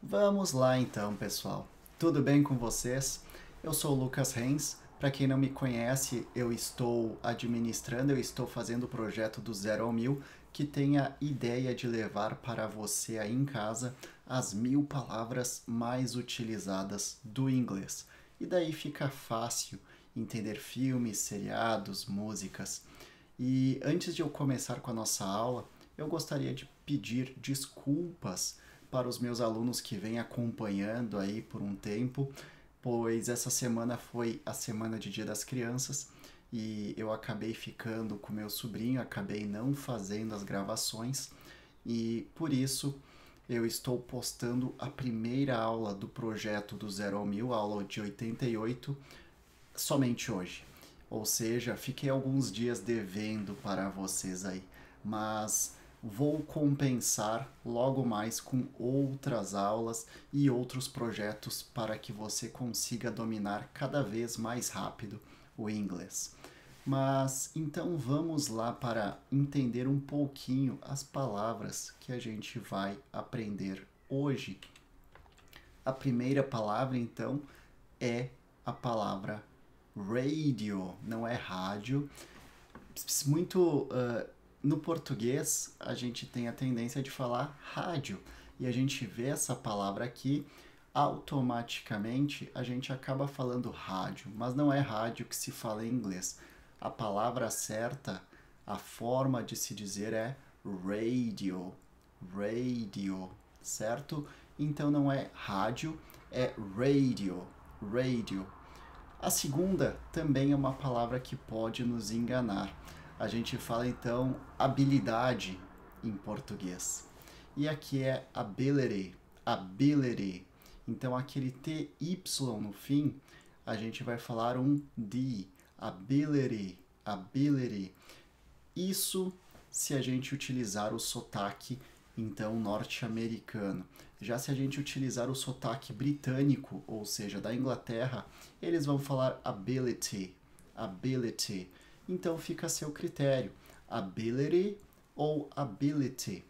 Vamos lá então, pessoal. Tudo bem com vocês? Eu sou o Lucas Renz. Para quem não me conhece, eu estou fazendo o projeto do Zero ao Mil, que tem a ideia de levar para você aí em casa as 1000 palavras mais utilizadas do inglês. E daí fica fácil entender filmes, seriados, músicas. E antes de eu começar com a nossa aula, eu gostaria de pedir desculpas para os meus alunos que vêm acompanhando aí por um tempo, pois essa semana foi a semana de Dia das Crianças e eu acabei ficando com meu sobrinho, acabei não fazendo as gravações e por isso eu estou postando a primeira aula do projeto do Zero ao Mil, a aula de 88, somente hoje. Ou seja, fiquei alguns dias devendo para vocês aí, mas vou compensar logo mais com outras aulas e outros projetos para que você consiga dominar cada vez mais rápido o inglês. Mas então vamos lá para entender um pouquinho as palavras que a gente vai aprender hoje. A primeira palavra então é a palavra radio, não é rádio. Muito no português a gente tem a tendência de falar rádio e a gente vê essa palavra aqui, automaticamente a gente acaba falando rádio, mas não é rádio que se fala em inglês. A palavra certa, a forma de se dizer é radio, radio, certo? Então não é rádio, é radio, radio. A segunda também é uma palavra que pode nos enganar. A gente fala então habilidade em português. E aqui é ability, ability. Então aquele TY no fim, a gente vai falar um D, ability, ability. Isso se a gente utilizar o sotaque então norte-americano. Já se a gente utilizar o sotaque britânico, ou seja, da Inglaterra, eles vão falar ability, ability. Então fica a seu critério, ability ou ability.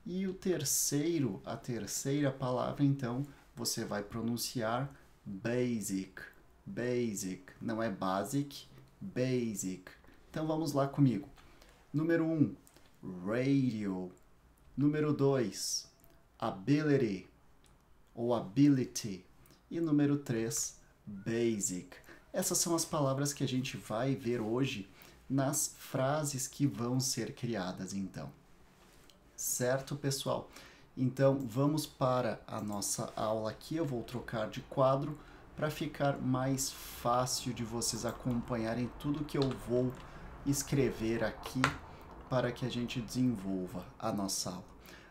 E o terceiro, a terceira palavra, então, você vai pronunciar basic, basic. Não é basic, basic. Então vamos lá comigo. Número 1, radio. Número 2, ability ou ability. E número 3, basic. Essas são as palavras que a gente vai ver hoje nas frases que vão ser criadas, então. Certo, pessoal? Então, vamos para a nossa aula aqui. Eu vou trocar de quadro para ficar mais fácil de vocês acompanharem tudo que eu vou escrever aqui para que a gente desenvolva a nossa aula.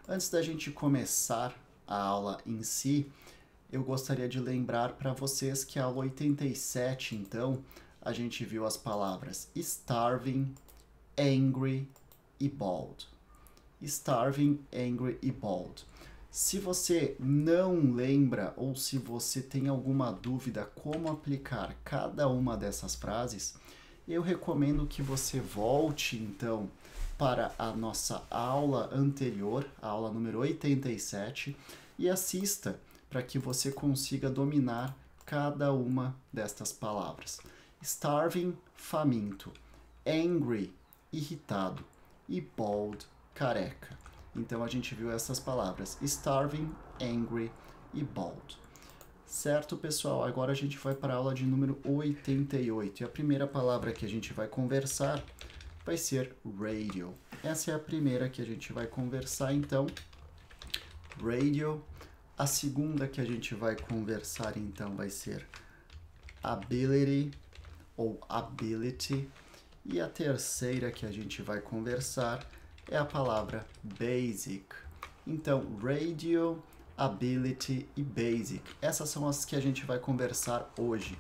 Antes da gente começar a aula em si, eu gostaria de lembrar para vocês que a aula 87, então, a gente viu as palavras starving, angry e bald. Starving, angry e bald. Se você não lembra ou se você tem alguma dúvida como aplicar cada uma dessas frases, eu recomendo que você volte, então, para a nossa aula anterior, a aula número 87, e assista para que você consiga dominar cada uma destas palavras. Starving, faminto. Angry, irritado. E bald, careca. Então a gente viu essas palavras: starving, angry e bald. Certo, pessoal? Agora a gente vai para a aula de número 88. E a primeira palavra que a gente vai conversar vai ser radio. Essa é a primeira que a gente vai conversar, então. Radio. A segunda que a gente vai conversar, então, vai ser ability ou ability. E a terceira que a gente vai conversar é a palavra basic. Então, radio, ability e basic. Essas são as que a gente vai conversar hoje.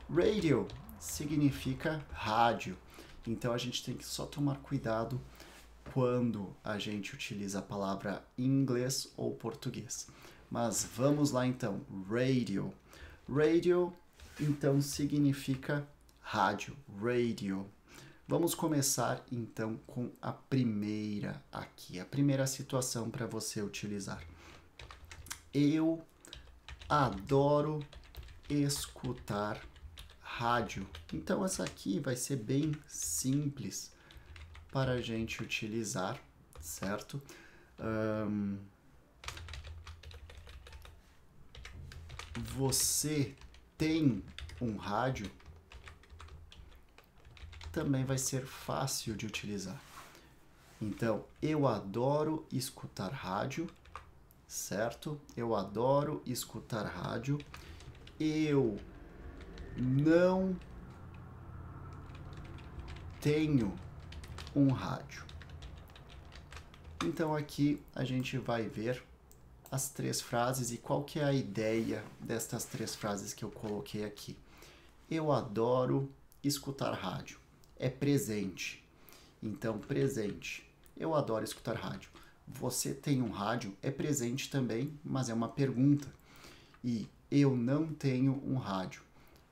Radio significa rádio. Então a gente tem que só tomar cuidado quando a gente utiliza a palavra em inglês ou português. Mas vamos lá então. Radio. Radio então significa rádio. Radio. Vamos começar então com a primeira aqui, a primeira situação para você utilizar. Eu adoro escutar rádio. Então essa aqui vai ser bem simples para a gente utilizar, certo? Você tem um rádio? Também vai ser fácil de utilizar. Então, eu adoro escutar rádio, certo? Eu adoro escutar rádio. Eu não tenho um rádio. Então aqui a gente vai ver as 3 frases e qual que é a ideia destas 3 frases que eu coloquei aqui. Eu adoro escutar rádio. É presente. Então, presente. Eu adoro escutar rádio. Você tem um rádio? É presente também, mas é uma pergunta. E eu não tenho um rádio.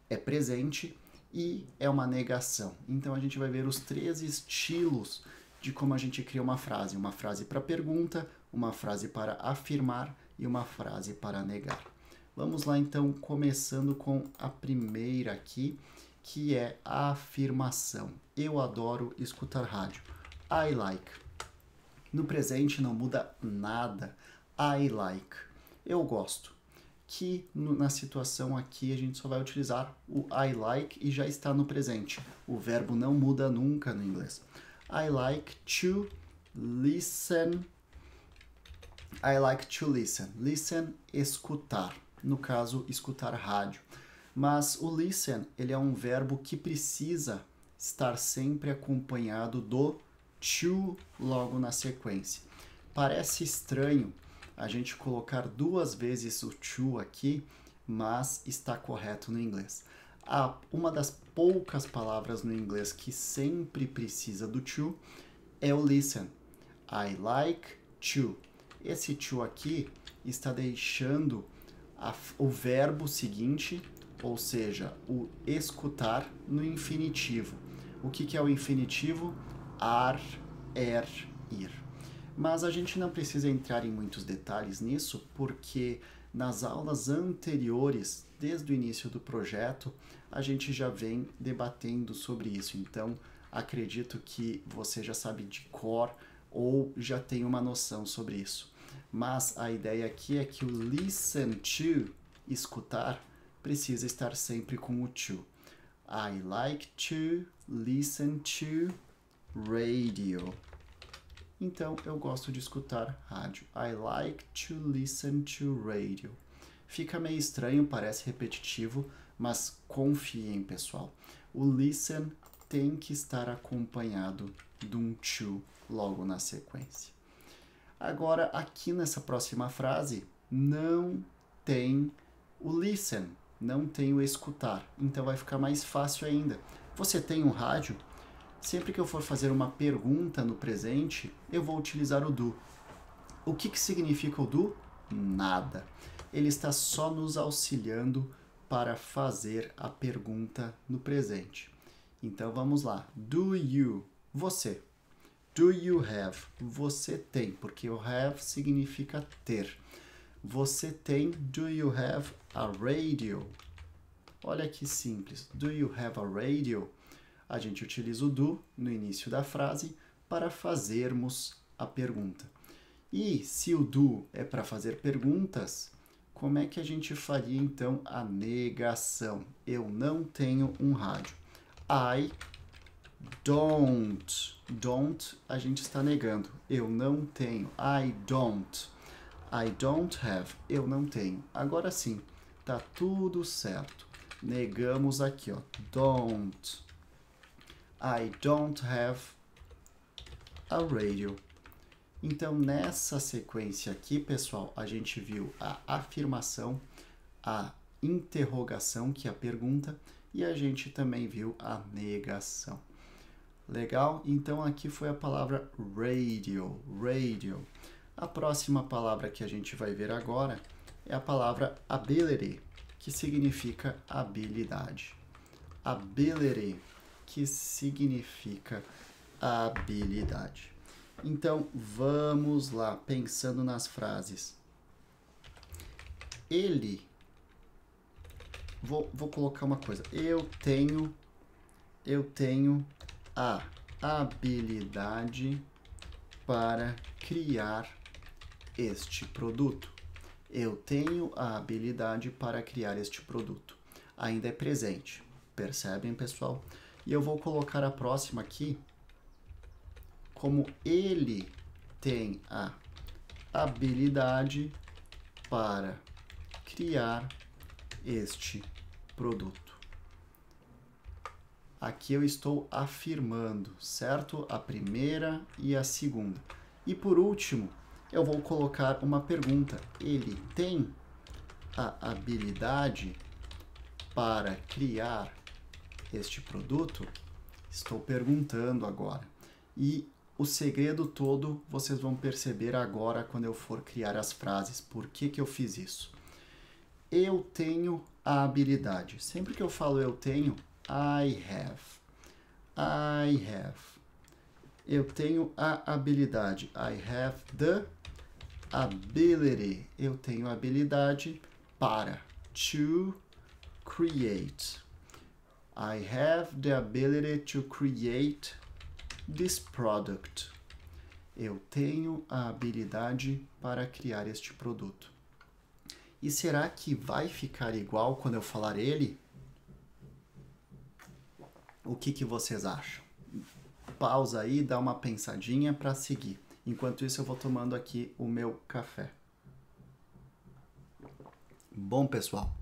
É presente e é uma negação. Então, a gente vai ver os 3 estilos de como a gente cria uma frase. Uma frase para pergunta, uma frase para afirmar e uma frase para negar. Vamos lá, então, começando com a primeira aqui, que é a afirmação. Eu adoro escutar rádio. I like. No presente não muda nada. I like. Eu gosto. Que na situação aqui a gente só vai utilizar o I like e já está no presente. O verbo não muda nunca no inglês. I like to listen. I like to listen. Listen, escutar. No caso, escutar rádio. Mas o listen, ele é um verbo que precisa estar sempre acompanhado do to logo na sequência. Parece estranho a gente colocar 2 vezes o to aqui, mas está correto no inglês. Uma das poucas palavras no inglês que sempre precisa do to é o listen. I like to. Esse to aqui está deixando o verbo seguinte, ou seja, o escutar, no infinitivo. O que é o infinitivo? Ar, ir. Mas a gente não precisa entrar em muitos detalhes nisso, porque nas aulas anteriores, desde o início do projeto, a gente já vem debatendo sobre isso. Então, acredito que você já sabe de cor ou já tem uma noção sobre isso. Mas a ideia aqui é que o listen to, escutar, precisa estar sempre com o to. I like to listen to radio. Então, eu gosto de escutar rádio. I like to listen to radio. Fica meio estranho, parece repetitivo, mas confiem, pessoal. O listen tem que estar acompanhado de um to logo na sequência. Agora, aqui nessa próxima frase, não tem o listen, não tem o escutar. Então, vai ficar mais fácil ainda. Você tem um rádio? Sempre que eu for fazer uma pergunta no presente, eu vou utilizar o do. O que significa o do? Nada. Ele está só nos auxiliando para fazer a pergunta no presente. Então vamos lá. Do you? Você. Do you have? Você tem, porque o have significa ter. Você tem, do you have a radio? Olha que simples. Do you have a radio? A gente utiliza o do no início da frase para fazermos a pergunta. E se o do é para fazer perguntas, como é que a gente faria então a negação? Eu não tenho um rádio. I don't. Don't a gente está negando. Eu não tenho. I don't. I don't have. Eu não tenho. Agora sim, tá tudo certo. Negamos aqui, ó. Don't. I don't have a radio. Então, nessa sequência aqui, pessoal, a gente viu a afirmação, a interrogação, que é a pergunta, e a gente também viu a negação. Legal? Então, aqui foi a palavra radio, radio. A próxima palavra que a gente vai ver agora é a palavra ability, que significa habilidade. Ability, que significa habilidade. Então, vamos lá, pensando nas frases. Ele vou colocar uma coisa. Eu tenho a habilidade para criar este produto. Eu tenho a habilidade para criar este produto. Ainda é presente. Percebem, pessoal? E eu vou colocar a próxima aqui como ele tem a habilidade para criar este produto. Aqui eu estou afirmando, certo? A primeira e a segunda. E por último, eu vou colocar uma pergunta. Ele tem a habilidade para criar este produto? Estou perguntando agora. E o segredo todo vocês vão perceber agora quando eu for criar as frases. Por que eu fiz isso? Eu tenho a habilidade. Sempre que eu falo eu tenho, I have. I have. Eu tenho a habilidade. I have the ability. Eu tenho a habilidade para. To create. I have the ability to create this product. Eu tenho a habilidade para criar este produto. E será que vai ficar igual quando eu falar ele? O que vocês acham? Pausa aí, dá uma pensadinha para seguir. Enquanto isso, eu vou tomando aqui o meu café. Bom, pessoal,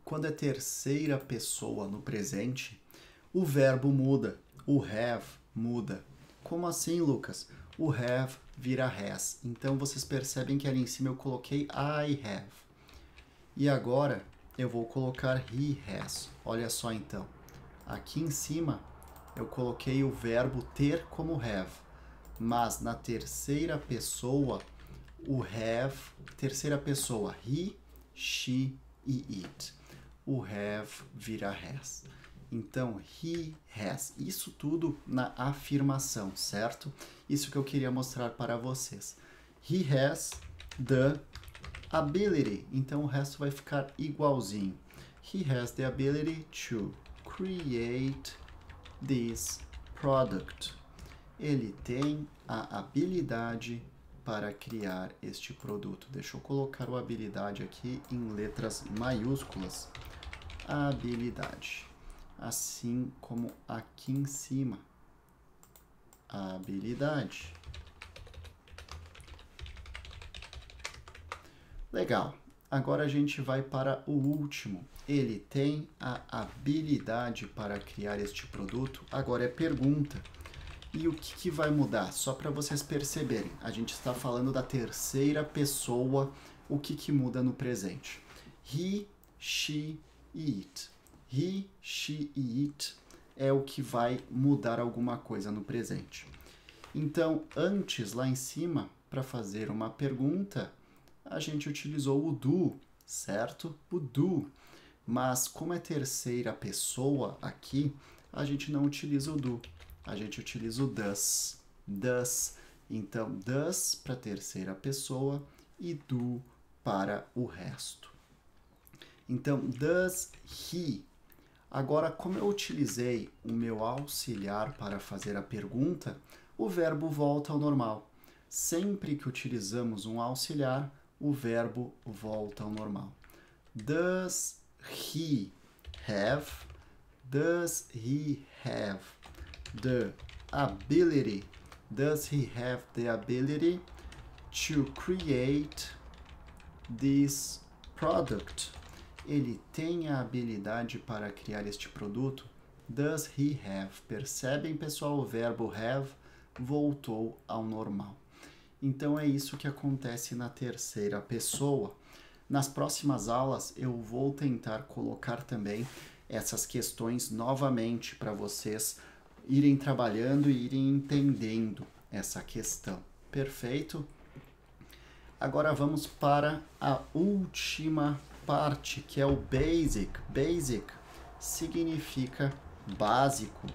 quando é terceira pessoa no presente, o verbo muda, o have muda. Como assim, Lucas? O have vira has. Então, vocês percebem que ali em cima eu coloquei I have. E agora, eu vou colocar he has. Olha só, então. Aqui em cima, eu coloquei o verbo ter como have. Mas na terceira pessoa, o have, terceira pessoa, he, she e it. O have vira has. Então, he has. Isso tudo na afirmação, certo? Isso que eu queria mostrar para vocês. He has the ability. Então, o resto vai ficar igualzinho. He has the ability to create this product. Ele tem a habilidade para criar este produto. Deixa eu colocar o habilidade aqui em letras maiúsculas. Habilidade. Assim como aqui em cima. Habilidade. Legal. Agora a gente vai para o último. Ele tem a habilidade para criar este produto. Agora é pergunta. E o que vai mudar? Só para vocês perceberem. A gente está falando da terceira pessoa. O que muda no presente? He, she e it. He, she e it é o que vai mudar alguma coisa no presente. Então, antes, lá em cima, para fazer uma pergunta, a gente utilizou o do, certo? O do. Mas como é terceira pessoa aqui, a gente não utiliza o do. A gente utiliza o does. Does. Então, does para terceira pessoa e do para o resto. Então, does he. Agora, como eu utilizei o meu auxiliar para fazer a pergunta, o verbo volta ao normal. Sempre que utilizamos um auxiliar, o verbo volta ao normal. Does he have? Does he have the ability? Does he have the ability to create this product? Ele tem a habilidade para criar este produto? Does he have? Percebem, pessoal? O verbo have voltou ao normal. Então é isso que acontece na terceira pessoa. Nas próximas aulas eu vou tentar colocar também essas questões novamente para vocês irem trabalhando e irem entendendo essa questão. Perfeito? Agora vamos para a última parte, que é o basic. Basic significa básico.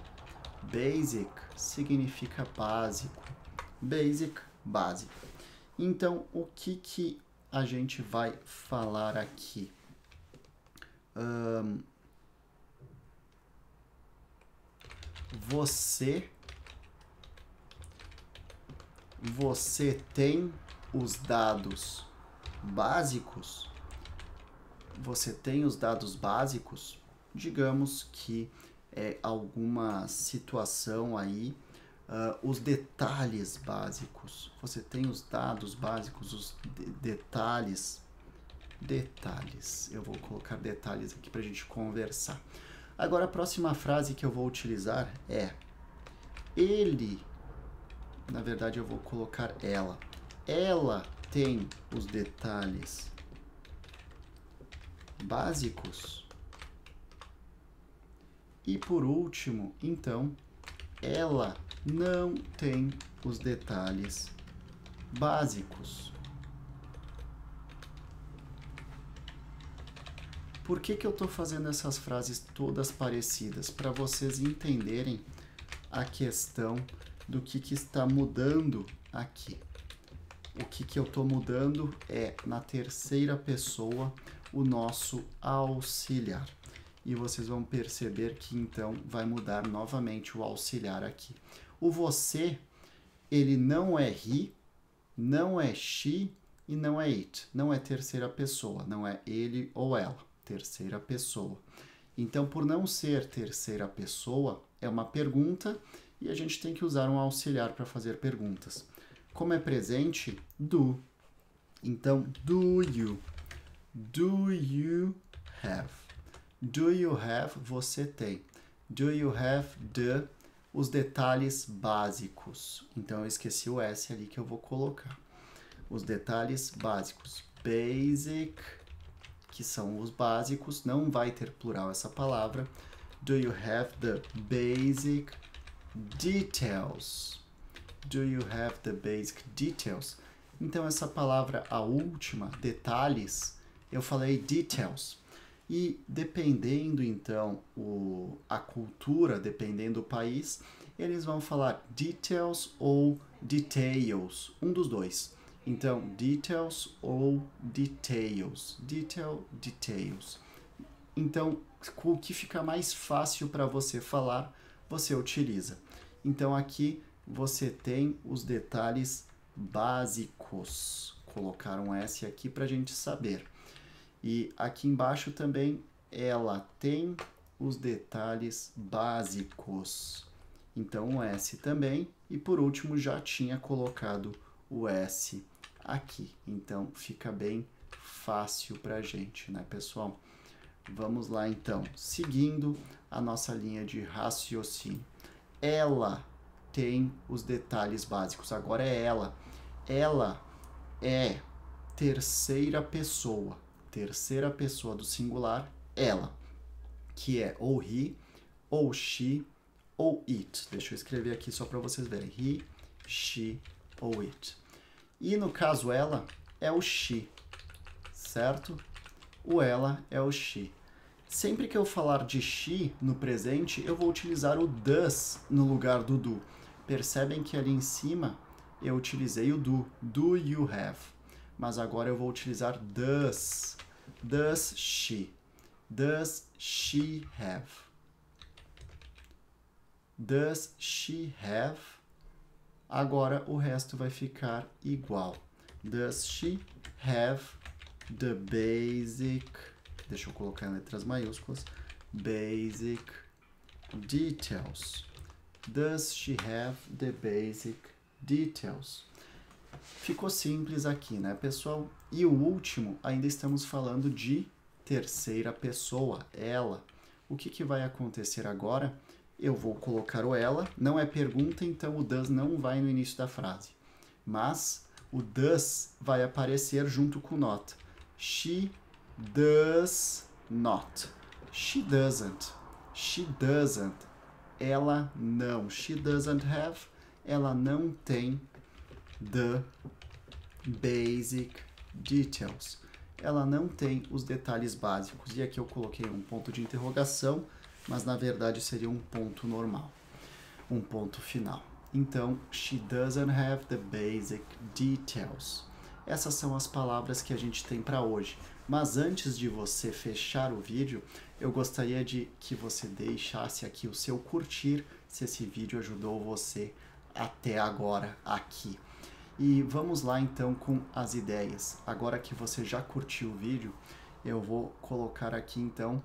Basic significa básico. Basic, básico. Então, o que a gente vai falar aqui? Você tem os dados básicos? Você tem os dados básicos? Digamos que é alguma situação aí, os detalhes básicos. Você tem os dados básicos, os detalhes. Eu vou colocar detalhes aqui para a gente conversar. Agora, a próxima frase que eu vou utilizar é ele. Na verdade, eu vou colocar ela. Ela tem os detalhes básicos. E por último, então, ela não tem os detalhes básicos. Por que eu estou fazendo essas frases todas parecidas? Para vocês entenderem a questão do que está mudando aqui. O que eu estou mudando é, na terceira pessoa, o nosso auxiliar. E vocês vão perceber que, então, vai mudar novamente o auxiliar aqui. O você, ele não é he, não é she e não é it. Não é terceira pessoa, não é ele ou ela. Terceira pessoa. Então, por não ser terceira pessoa, é uma pergunta e a gente tem que usar um auxiliar para fazer perguntas. Como é presente, do. Então, do you have? Do you have, você tem. Do you have os detalhes básicos. Então, eu esqueci o S ali que eu vou colocar. Os detalhes básicos. Basic, que são os básicos, não vai ter plural essa palavra. Do you have the basic details? Do you have the basic details? Então, essa palavra, a última, detalhes, eu falei details. E dependendo, então, a cultura, dependendo do país, eles vão falar details ou details, um dos dois. Então, details ou details. Details. Então, o que fica mais fácil para você falar, você utiliza. Então, aqui você tem os detalhes básicos. Colocar um S aqui para a gente saber. E aqui embaixo também, ela tem os detalhes básicos. Então, um S também. E por último, já tinha colocado o S aqui. Então, fica bem fácil para a gente, né, pessoal? Vamos lá, então. Seguindo a nossa linha de raciocínio. Ela tem os detalhes básicos. Agora é ela. Ela é terceira pessoa. Terceira pessoa do singular, ela. Que é ou he, ou she, ou it. Deixa eu escrever aqui só para vocês verem. He, she ou it. E no caso ela é o she, certo? O ela é o she. Sempre que eu falar de she no presente, eu vou utilizar o does no lugar do do. Percebem que ali em cima eu utilizei o do. Do you have? Mas agora eu vou utilizar does. Does she? Does she have? Does she have? Agora o resto vai ficar igual. Does she have the basic... Deixa eu colocar em letras maiúsculas. Basic details. Does she have the basic details? Ficou simples aqui, né, pessoal? E o último, ainda estamos falando de terceira pessoa, ela. O que vai acontecer agora? Eu vou colocar o ela, não é pergunta, então o does não vai no início da frase. Mas o does vai aparecer junto com o not. She does not. She doesn't. She doesn't. Ela não. She doesn't have. Ela não tem the basic details. Ela não tem os detalhes básicos. E aqui eu coloquei um ponto de interrogação, mas na verdade seria um ponto normal, um ponto final. Então, she doesn't have the basic details. Essas são as palavras que a gente tem para hoje. Mas antes de você fechar o vídeo, eu gostaria de que você deixasse aqui o seu curtir, se esse vídeo ajudou você até agora aqui. E vamos lá então com as ideias. Agora que você já curtiu o vídeo, eu vou colocar aqui então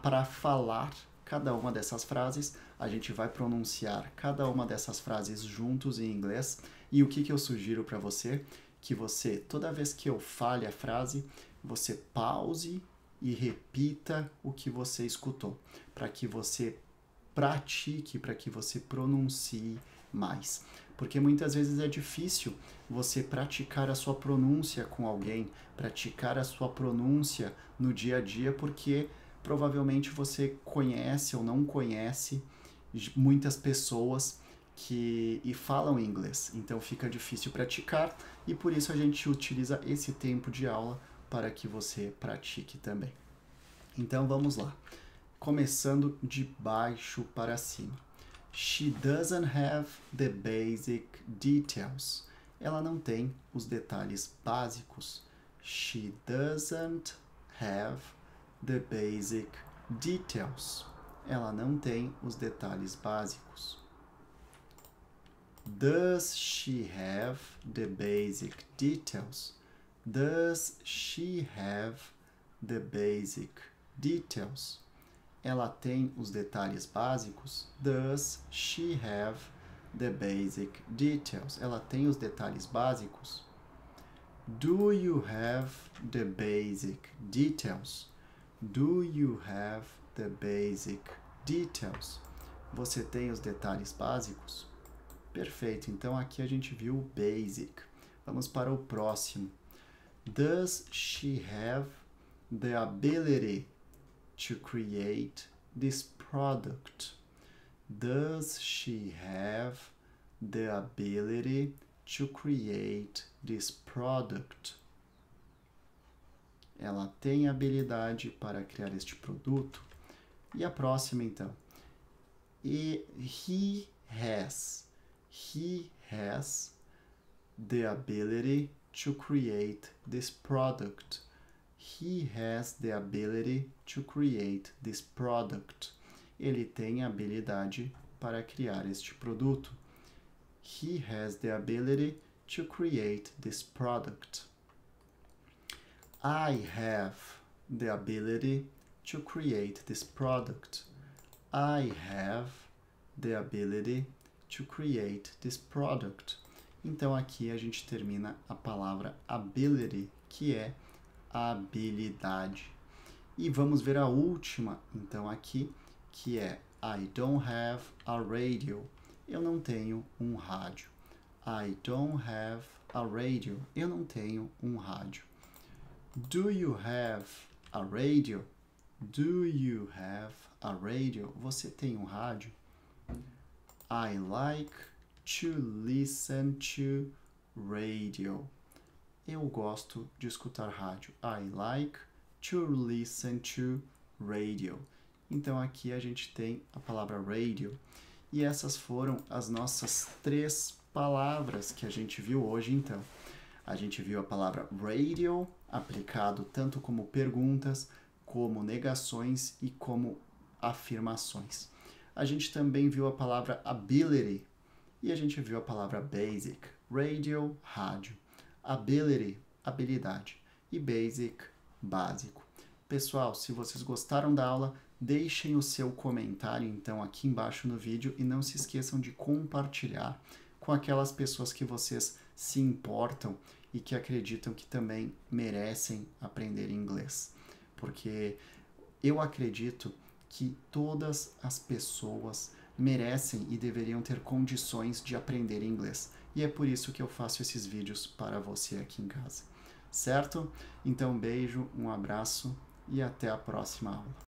para falar cada uma dessas frases. A gente vai pronunciar cada uma dessas frases juntos em inglês. E o que eu sugiro para você? Que você, toda vez que eu fale a frase, você pause e repita o que você escutou, para que você pratique, para que você pronuncie mais. Porque muitas vezes é difícil você praticar a sua pronúncia com alguém, praticar a sua pronúncia no dia a dia, porque provavelmente você conhece ou não conhece muitas pessoas que falam inglês. Então fica difícil praticar e por isso a gente utiliza esse tempo de aula para que você pratique também. Então vamos lá. Começando de baixo para cima. She doesn't have the basic details. Ela não tem os detalhes básicos. She doesn't have the basic details. Ela não tem os detalhes básicos. Does she have the basic details? Does she have the basic details? Ela tem os detalhes básicos? Does she have the basic details? Ela tem os detalhes básicos? Do you have the basic details? Do you have the basic details? Você tem os detalhes básicos? Perfeito, então aqui a gente viu o basic. Vamos para o próximo. Does she have the ability to create this product? Does she have the ability to create this product? Ela tem habilidade para criar este produto? E a próxima, então. He has the ability to create this product. He has the ability to create this product. Ele tem a habilidade para criar este produto. He has the ability to create this product. I have the ability to create this product. I have the ability to create this product. Então aqui a gente termina a palavra ability, que é habilidade. E vamos ver a última, então aqui, que é I don't have a radio. Eu não tenho um rádio. I don't have a radio. Eu não tenho um rádio. Do you have a radio? Do you have a radio? Você tem um rádio? I like to listen to radio. Eu gosto de escutar rádio. I like to listen to radio. Então aqui a gente tem a palavra radio. E essas foram as nossas 3 palavras que a gente viu hoje, então. A gente viu a palavra radio, aplicado tanto como perguntas, como negações e como afirmações. A gente também viu a palavra ability e a gente viu a palavra basic. Radio, rádio. Ability, habilidade. E basic, básico. Pessoal, se vocês gostaram da aula, deixem o seu comentário então aqui embaixo no vídeo e não se esqueçam de compartilhar com aquelas pessoas que vocês se importam e que acreditam que também merecem aprender inglês. Porque eu acredito que todas as pessoas merecem e deveriam ter condições de aprender inglês. E é por isso que eu faço esses vídeos para você aqui em casa. Certo? Então, um beijo, um abraço e até a próxima aula.